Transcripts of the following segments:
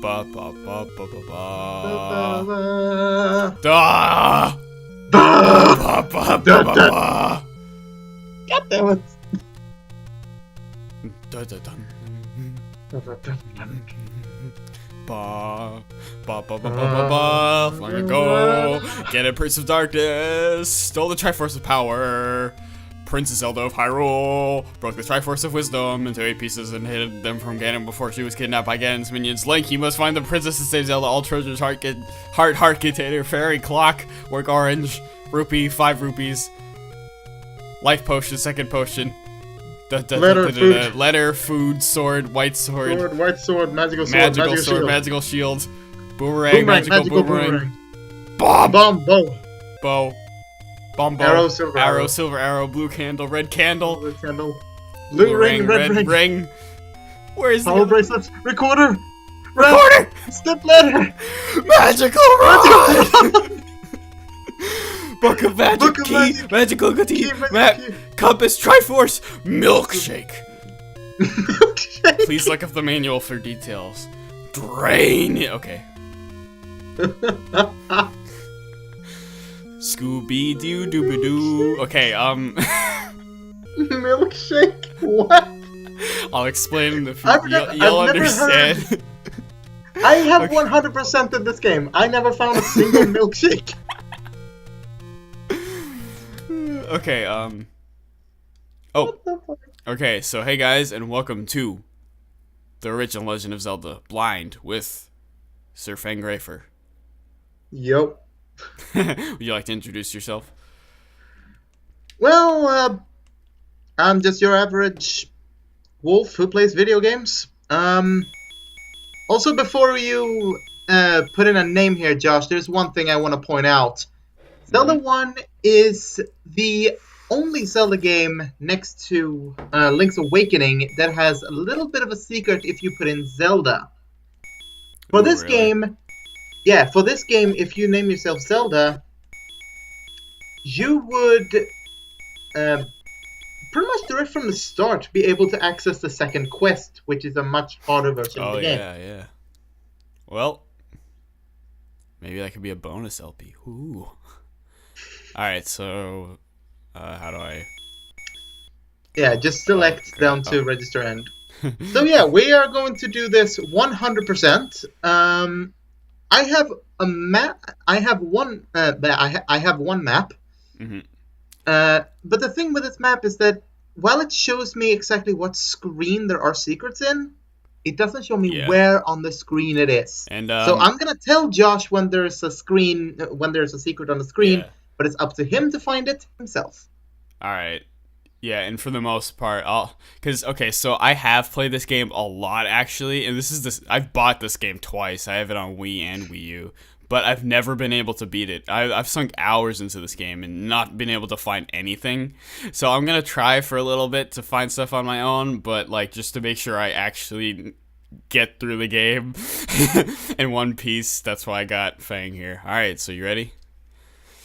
ba ba ba ba ba ba. Ba, Da. ba, Ba ba ba ba ba. God damn it. Da da dun. Ba ba ba ba ba ba ba. Long ago, Ganon, Prince of Darkness, stole the Triforce of Power. Princess Zelda of Hyrule broke the Triforce of Wisdom into 8 pieces and hid them from Ganon before she was kidnapped by Ganon's minions. Link, you must find the princess and save Zelda. All treasures, heart container, fairy, clock, work orange, rupee, 5 rupees, life potion, second potion, Food. letter, food, sword, white sword, White sword, magical sword, shield. magical shield, boomerang, magical boomerang, bomb, bow, bombo, arrow, silver arrow, silver arrow, blue candle, red candle, blue ring, red ring. Where is power the bracelets, recorder, step ladder, magical rod, book of magic Book of key, magic magical key, key, magic key. compass, triforce, milkshake. Milkshake. Please look up the manual for details. Drain. Okay. Scooby Doo Dooby Doo. Okay, Milkshake? What? I'll explain in the I've future. never- You'll I've never understand. I have Okay. 100% in this game. I never found a single milkshake. Okay, oh, What the fuck? okay, so hey guys, and welcome to the original Legend of Zelda Blind with Sir Fang Greyfur. Yup. Would you like to introduce yourself? Well, I'm just your average wolf who plays video games. Also, before you put in a name here, Josh, there's one thing I want to point out. Zelda 1 is the only Zelda game next to Link's Awakening that has a little bit of a secret if you put in Zelda. For Ooh, this really? game, yeah, for this game, if you name yourself Zelda, you would pretty much direct from the start be able to access the second quest, which is a much harder version of Oh, the game. yeah. Well, maybe that could be a bonus LP. Ooh. Alright, so, how do I... Yeah, just select Okay. down to register end. So yeah, we are going to do this 100%. I have a map. I have one. I have one map. Mm-hmm. But the thing with this map is that while it shows me exactly what screen there are secrets in, it doesn't show me Yeah. where on the screen it is. And, So I'm gonna tell Josh when there's a screen, when there's a secret on the screen, Yeah. but it's up to him to find it himself. Alright. Yeah, and for the most part, okay, so I have played this game a lot, actually, and I've bought this game twice. I have it on Wii and Wii U, but I've never been able to beat it. I've sunk hours into this game and not been able to find anything. So I'm gonna try for a little bit to find stuff on my own, but, like, just to make sure I actually get through the game in one piece. That's why I got Fang here. Alright, so you ready?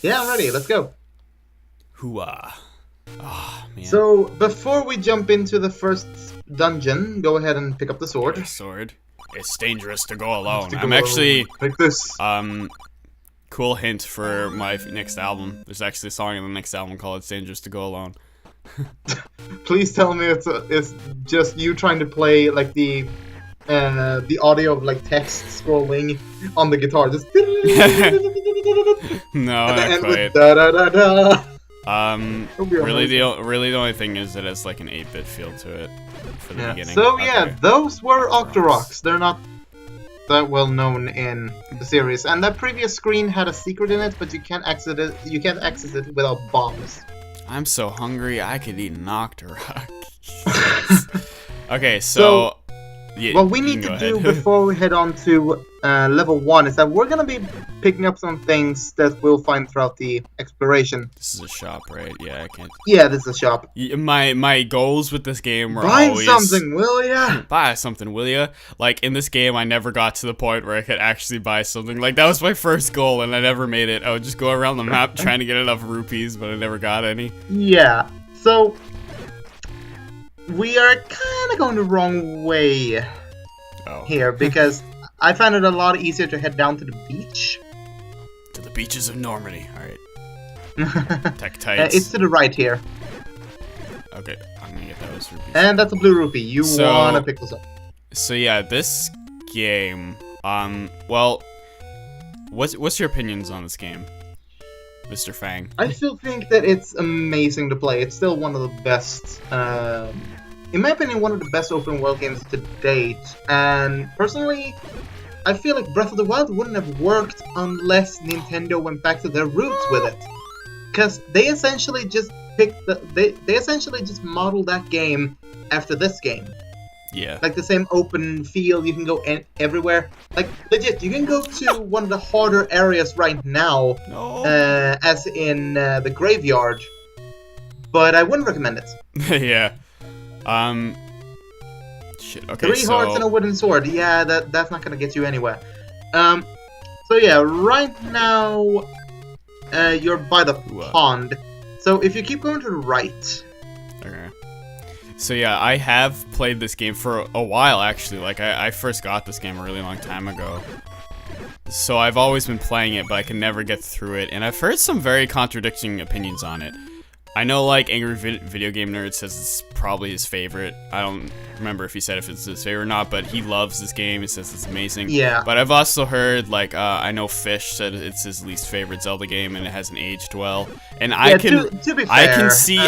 Yeah, I'm ready. Let's go. Hooah. Oh, man. So before we jump into the first dungeon, go ahead and pick up the sword. Sword. It's dangerous to go alone. To I'm go actually, like this. cool hint for my next album. There's actually a song in the next album called "It's Dangerous to Go Alone." Please tell me it's just you trying to play like the audio of like text scrolling on the guitar. Just No, and not end quite. with da da da da. Really, the only thing is that it has like an 8-bit feel to it for the beginning. So yeah, Okay. those were Octoroks. They're not that well known in the series, and that previous screen had a secret in it, but you can't access it. You can't access it without bombs. I'm so hungry, I could eat an Octorok. Okay, so yeah, What we you need can to go do ahead. before we head on to level 1 is that we're gonna be picking up some things that we'll find throughout the exploration. This is a shop, right? Yeah, I can't. Yeah, this is a shop. My goals with this game were Buy always something, will ya? buy something, will ya? Like in this game, I never got to the point where I could actually buy something. Like that was my first goal, and I never made it. I would just go around the map trying to get enough rupees, but I never got any. Yeah. So we are kind of going the wrong way Oh. here because I find it a lot easier to head down to the beach. To the beaches of Normandy. Alright. Tech tights. It's to the right here. Okay, I'm gonna get those rupees. And that's a blue rupee. You wanna pick this up. So yeah, this game, well, what's your opinions on this game, Mr. Fang? I still think that it's amazing to play. It's still one of the best, in my opinion, one of the best open world games to date. And personally, I feel like Breath of the Wild wouldn't have worked unless Nintendo went back to their roots with it. Because they essentially just they essentially just modeled that game after this game. Yeah. Like the same open field, you can go everywhere. Like, legit, you can go to one of the harder areas right now, as in the graveyard. But I wouldn't recommend it. Yeah. Shit, okay, 3 hearts and a wooden sword. Yeah, that's not gonna get you anywhere. So yeah, right now, you're by the pond. So if you keep going to the right... Okay. So yeah, I have played this game for a while, actually. Like, I first got this game a really long time ago. So I've always been playing it, but I can never get through it. And I've heard some very contradicting opinions on it. I know, like, Angry Video Game Nerd says it's probably his favorite. I don't remember if he said if it's his favorite or not, but he loves this game. He says it's amazing. Yeah. But I've also heard, like, I know Fish said it's his least favorite Zelda game and it hasn't aged well. And yeah,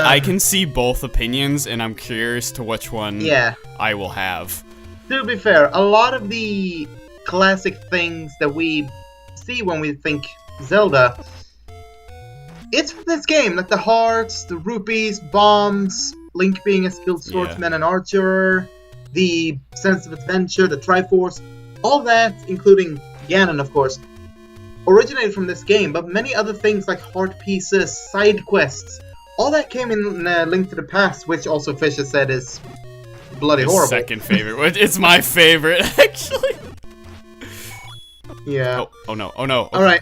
I can see both opinions, and I'm curious to which one I will have. To be fair, a lot of the classic things that we see when we think Zelda, it's from this game, like the hearts, the rupees, bombs, Link being a skilled swordsman and archer, the sense of adventure, the Triforce, all that, including Ganon, of course, originated from this game, but many other things like heart pieces, side quests, all that came in Link to the Past, which also Fish has said is bloody horrible. Second favorite. It's my favorite, actually. Yeah. Oh no, oh no. Okay. Alright.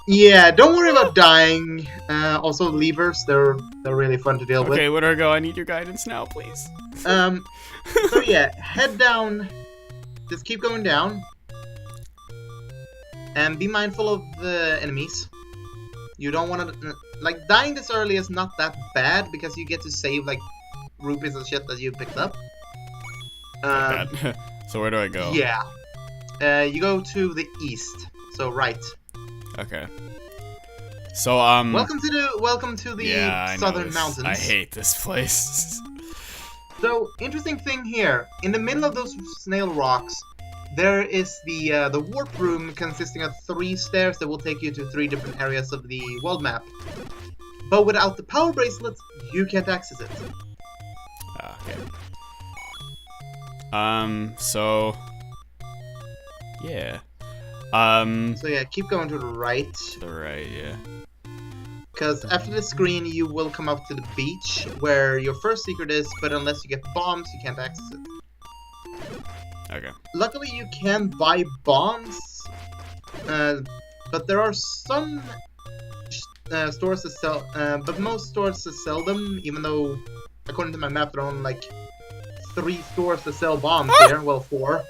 Yeah, don't worry about dying. Also, levers, they're really fun to deal with. Okay, where do I go? I need your guidance now, please. So yeah, head down. Just keep going down. And be mindful of the enemies. You don't want to... Like, dying this early is not that bad, because you get to save, like, rupees and shit that you picked up. So where do I go? Yeah. You go to the east. So, right. Okay. So welcome to the southern mountains. I hate this place. So interesting thing here, in the middle of those snail rocks, there is the warp room consisting of 3 stairs that will take you to 3 different areas of the world map. But without the power bracelets, you can't access it. Okay. So yeah. So yeah, keep going to the right. The right, yeah. Because after the screen, you will come up to the beach, where your first secret is, but unless you get bombs, you can't access it. Okay. Luckily, you can buy bombs, but there are some stores that sell, but most stores that sell them, even though, according to my map, there are only like 3 stores that sell bombs here. Well, 4.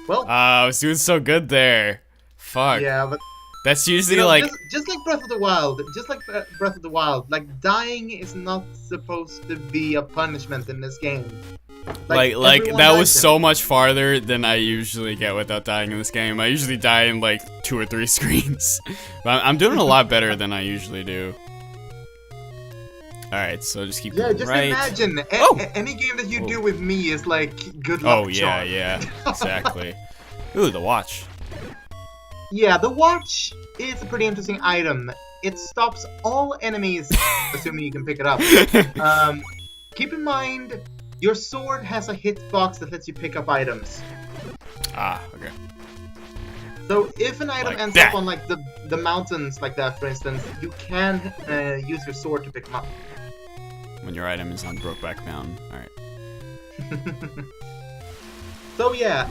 Well, I was doing so good there. Fuck. Yeah, but that's usually like just like Breath of the Wild. Like, dying is not supposed to be a punishment in this game. Like that was so much farther than I usually get without dying in this game. I usually die in like 2 or 3 screens. But I'm doing a lot better than I usually do. Alright, so just keep going just right. imagine, any game that you do with me is like, good luck charm. Yeah, exactly. Ooh, the watch. Yeah, the watch is a pretty interesting item. It stops all enemies, assuming you can pick it up. Keep in mind, your sword has a hitbox that lets you pick up items. Okay. So if an item ends up on like the mountains like that, for instance, you can use your sword to pick them up. When your item is on Brokeback Mountain. Alright. So yeah,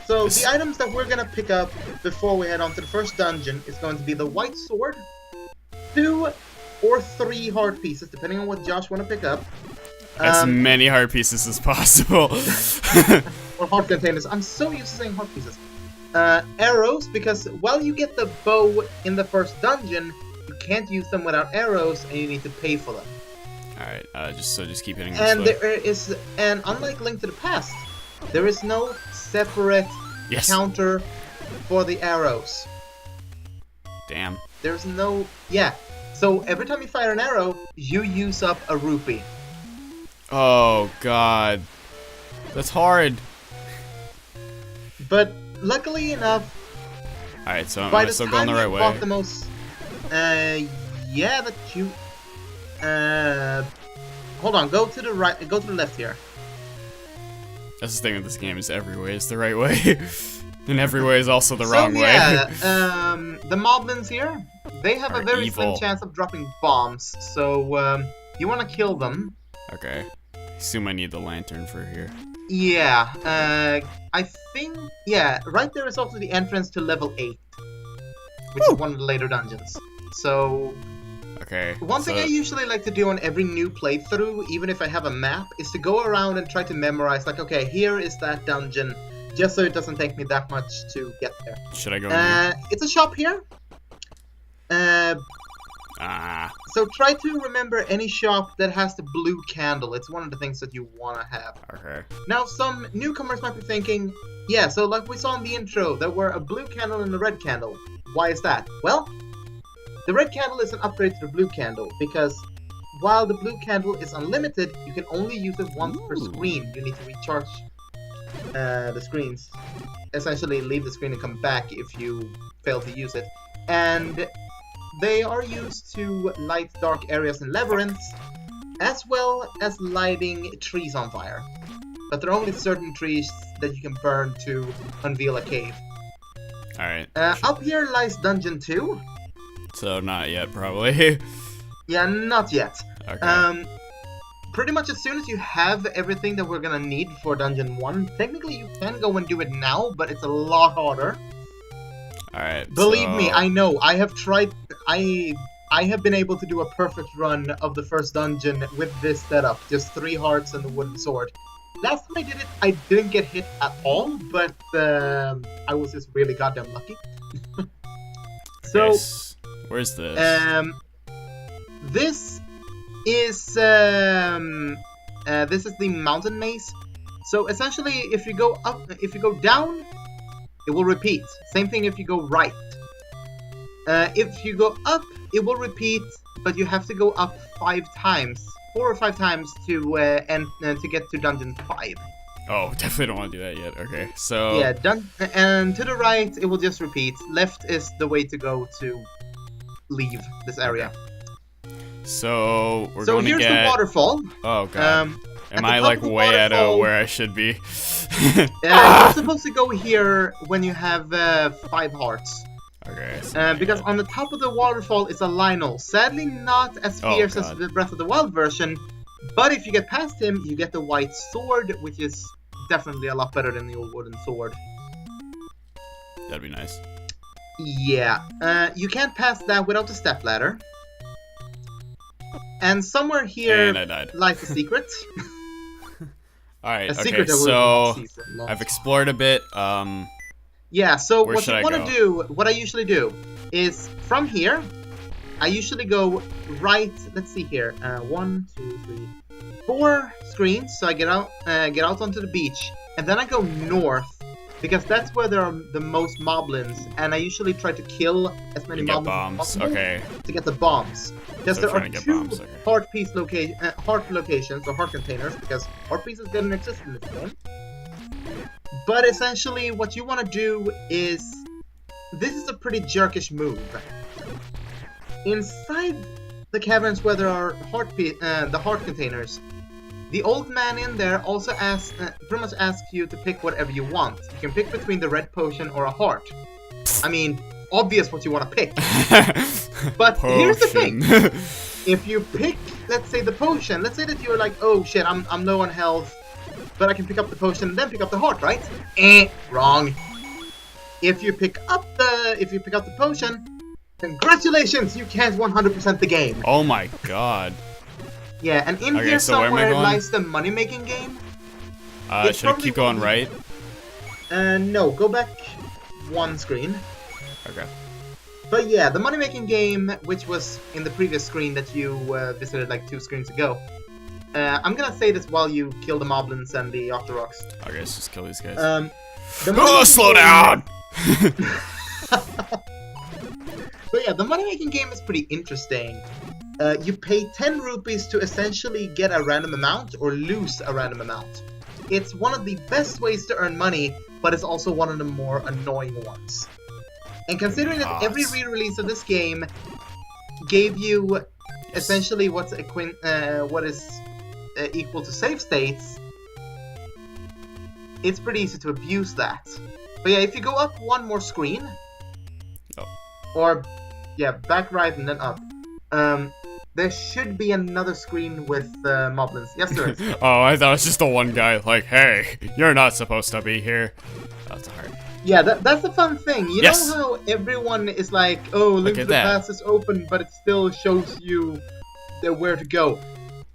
so the items that we're gonna pick up before we head on to the first dungeon is going to be the white sword, 2 or 3 heart pieces, depending on what Josh wanna pick up. as many heart pieces as possible. Or heart containers. I'm so used to saying heart pieces. Arrows, because while you get the bow in the first dungeon, you can't use them without arrows, and you need to pay for them. Alright, just keep hitting And this way. there is, and unlike Link to the Past, there is no separate counter for the arrows. Damn. There's no, yeah. So every time you fire an arrow, you use up a rupee. Oh god. That's hard. But luckily enough, alright, so am by I the still time going the right you way? bought the most, yeah, that you, hold on, go to the right, go to the left here. That's the thing with this game, is every way is the right way. And every way is also the wrong way. The moblins here, they have a very slim chance of dropping bombs, so you want to kill them. Okay. I assume I need the lantern for here. Yeah, I think, yeah, right there is also the entrance to level 8, which is one of the later dungeons. So, okay. One thing I usually like to do on every new playthrough, even if I have a map, is to go around and try to memorize, like, okay, here is that dungeon, just so it doesn't take me that much to get there. Should I go in here? It's a shop here. So try to remember any shop that has the blue candle. It's one of the things that you want to have. Okay. Now, some newcomers might be thinking, yeah, so like we saw in the intro, there were a blue candle and a red candle. Why is that? Well, the red candle is an upgrade to the blue candle, because while the blue candle is unlimited, you can only use it once per screen. You need to recharge the screens. Essentially, leave the screen and come back if you fail to use it. And they are used to light dark areas and labyrinths, as well as lighting trees on fire. But there are only certain trees that you can burn to unveil a cave. Alright. Up here lies Dungeon 2. So not yet, probably. Yeah, not yet. Okay. Pretty much as soon as you have everything that we're gonna need for Dungeon 1, technically you can go and do it now, but it's a lot harder. Alright, Believe me, I know. I have tried. I have been able to do a perfect run of the first dungeon with this setup. Just 3 hearts and the wooden sword. Last time I did it, I didn't get hit at all, but I was just really goddamn lucky. So, okay, where's this? This is the mountain maze. So essentially, if you go up, if you go down, it will repeat. Same thing if you go right. If you go up, it will repeat, but you have to go up 5 times, 4 or 5 times to get to dungeon 5. Oh, definitely don't want to do that yet. Okay, so yeah, and to the right, it will just repeat. Left is the way to go to leave this area. So we're going to get. So here's the waterfall. Oh god. Am I like way out of where I should be? You're supposed to go here when you have 5 hearts. Okay. So because on the top of the waterfall is a Lionel. Sadly, not as fierce as the Breath of the Wild version. But if you get past him, you get the white sword, which is definitely a lot better than the old wooden sword. That'd be nice. Yeah. You can't pass that without the stepladder. And somewhere here lies a secret. Alright, okay, so I've explored a bit. Yeah, so what you want to do, what I usually do, is from here, I usually go right, let's see here, 1, 2, 3, 4 screens, so I get out onto the beach, and then I go north, because that's where there are the most moblins, and I usually try to kill as many moblins as possible to get the bombs. Because there are 2 heart locations, or heart containers, because heart pieces didn't exist in this game. But essentially, what you want to do is, this is a pretty jerkish move. Inside the caverns where there are the heart containers, the old man in there also pretty much asks you to pick whatever you want. You can pick between the red potion or a heart. I mean, obvious what you want to pick. But here's the thing. If you pick, let's say the potion, let's say that you're like, oh shit, I'm low on health, but I can pick up the potion and then pick up the heart, right? Wrong. If you pick up the potion, congratulations, you can't 100% the game. Oh my god. Yeah, and in Okay, here so where am I somewhere going? lies the money-making game. Should I keep going right? No, go back one screen. Okay. But yeah, the money-making game, which was in the previous screen that you visited like 2 screens ago. I'm gonna say this while you kill the moblins and the Octoroks. Okay, let's just kill these guys. The slow down! But yeah, the money-making game is pretty interesting. You pay 10 rupees to essentially get a random amount or lose a random amount. It's one of the best ways to earn money, but it's also one of the more annoying ones. And considering that every re-release of this game gave you essentially what is equal to save states, it's pretty easy to abuse that. But yeah, if you go up one more screen, or yeah, back right and then up, there should be another screen with moblins. Yes, there is. Oh, I thought it was just the one guy. Like, hey, you're not supposed to be here. That's hard. Yeah, that's the fun thing. You Yes. know how everyone is like, oh, Link to the Past is open, but it still shows you where to go.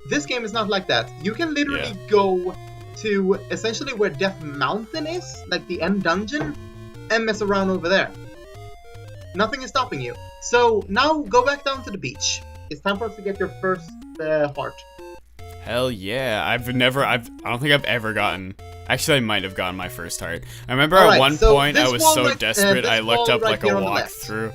This game is not like that. You can literally go to essentially where Death Mountain is, like the end dungeon, and mess around over there. Nothing is stopping you. So now go back down to the beach. It's time for us to get your first heart. Hell yeah. I don't think I've ever gotten... Actually, I might have gotten my first heart. I remember at one point I was so desperate I looked up like a walkthrough.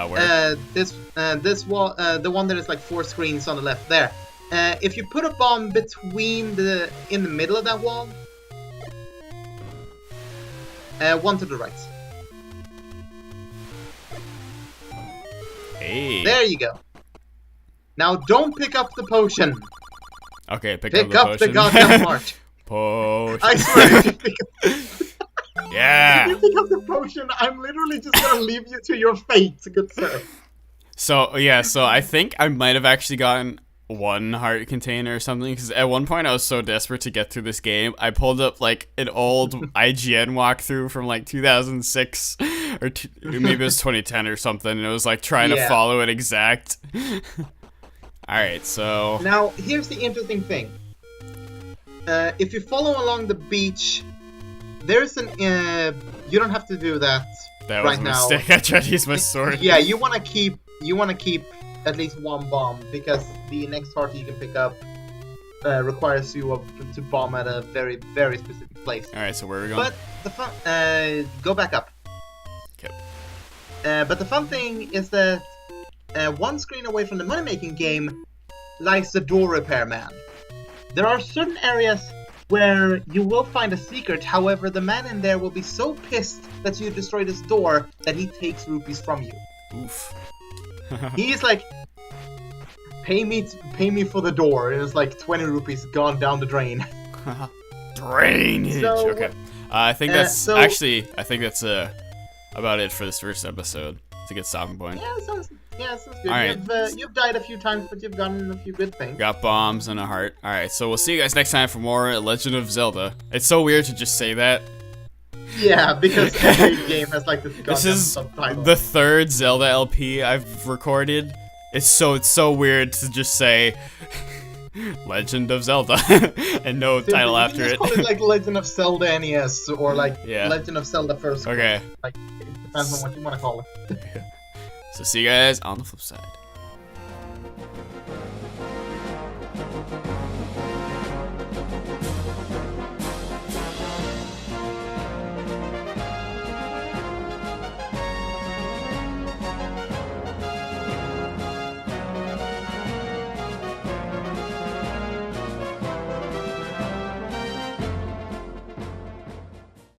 Where? This wall, the one that is like 4 screens on the left there. If you put a bomb in the middle of that wall, one to the right. Hey. There you go. Now don't pick up the potion. Okay, pick up the potion. the goddamn heart. Potion. I swear, if you pick Yeah. if you pick up the potion, I'm literally just gonna leave you to your fate, good sir. So yeah, so I think I might have actually gotten one heart container or something, because at one point I was so desperate to get through this game, I pulled up like an old IGN walkthrough from like 2006 or maybe it was 2010 or something, and it was like trying to follow it exact. Alright, so now here's the interesting thing. If you follow along the beach, there's an you don't have to do that. That was right a now. mistake. I tried to use my sword. Yeah, you wanna keep at least one bomb, because the next heart you can pick up requires you to bomb at a very, very specific place. Alright, so where are we going? But the fun, go back up. Okay. But the fun thing is that one screen away from the money-making game lies the door repair man. There are certain areas where you will find a secret, however the man in there will be so pissed that you destroy this door that he takes rupees from you. Oof. He's like, pay me for the door. It was like 20 rupees gone down the drain. Drainage. So, okay. I think that's actually. I think that's about it for this first episode. It's a good stopping point. Yeah, sounds good. All right. You've died a few times, but you've gotten a few good things. Got bombs and a heart. All right, so we'll see you guys next time for more Legend of Zelda. It's so weird to just say that. Yeah, because every game has like this goddamn This is subtitle. the 3rd Zelda LP I've recorded. It's so weird to just say Legend of Zelda and no title after it. You can just call it like Legend of Zelda NES or like Yeah. Legend of Zelda First. Okay. Like it depends on what you want to call it. So see you guys on the flip side.